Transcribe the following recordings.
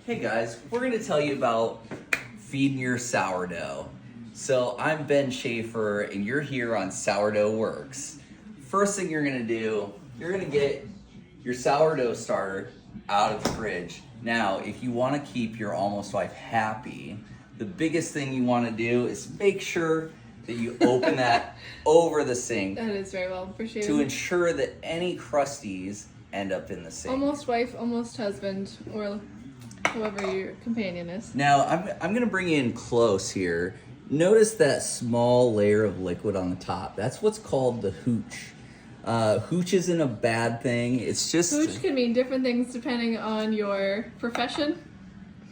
Hey guys, we're going to tell you about feeding your sourdough. So I'm Ben Schaefer and you're here on Sourdough Works. First thing you're going to do, you're going to get your sourdough starter out of the fridge. Now, if you want to keep your almost wife happy, the biggest thing you want to do is make sure that you open that over the sink. That is very well appreciated. To ensure that any crusties end up in the sink. Almost wife, almost husband, or whoever your companion is. Now, I'm going to bring you in close here. Notice that small layer of liquid on the top. That's what's called the hooch. Hooch isn't a bad thing. It's just... Hooch can mean different things depending on your profession.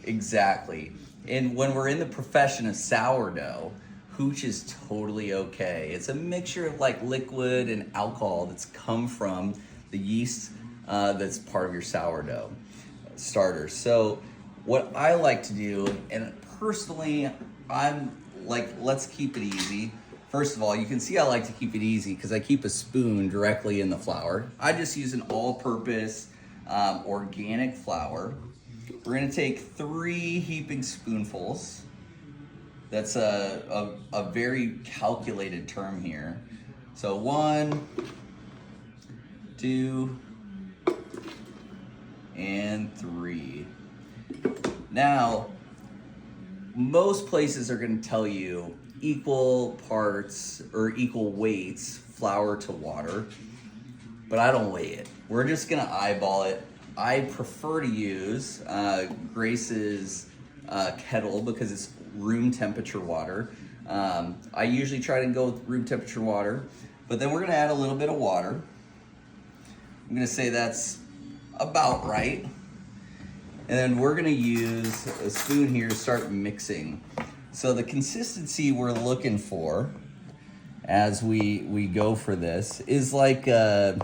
Exactly. And when we're in the profession of sourdough, hooch is totally okay. It's a mixture of like liquid and alcohol that's come from the yeast that's part of your sourdough starter. So what I like to do, and personally, I'm like, let's keep it easy. First of all, you can see I like to keep it easy because I keep a spoon directly in the flour. I just use an all-purpose organic flour. We're gonna take 3 heaping spoonfuls. That's a very calculated term here. So 1, 2, and 3. Now, most places are going to tell you equal parts or equal weights flour to water, but I don't weigh it. We're just going to eyeball it. I prefer to use Grace's kettle because it's room temperature water. I usually try to go with room temperature water, but then we're going to add a little bit of water. I'm going to say that's about right. And then we're gonna use a spoon here to start mixing. So the consistency we're looking for as we go for this is like a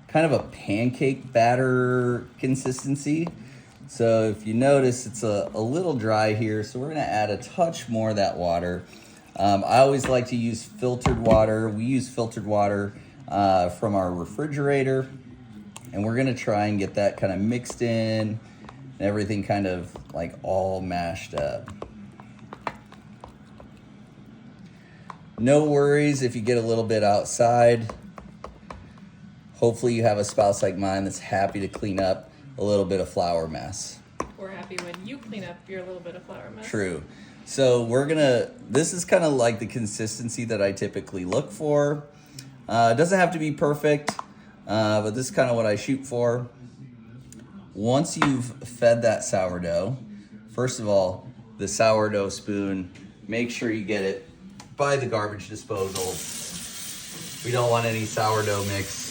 kind of a pancake batter consistency. So if you notice, it's a little dry here, so we're gonna add a touch more of that water. I always like to use filtered water. We use filtered water from our refrigerator. And we're gonna try and get that kind of mixed in and everything kind of like all mashed up. No worries if you get a little bit outside. Hopefully you have a spouse like mine that's happy to clean up a little bit of flour mess. We're happy when you clean up your little bit of flour mess. True. So this is kind of like the consistency that I typically look for. It doesn't have to be perfect. But this is kind of what I shoot for. Once you've fed that sourdough, first of all, the sourdough spoon, make sure you get it by the garbage disposal. We don't want any sourdough mix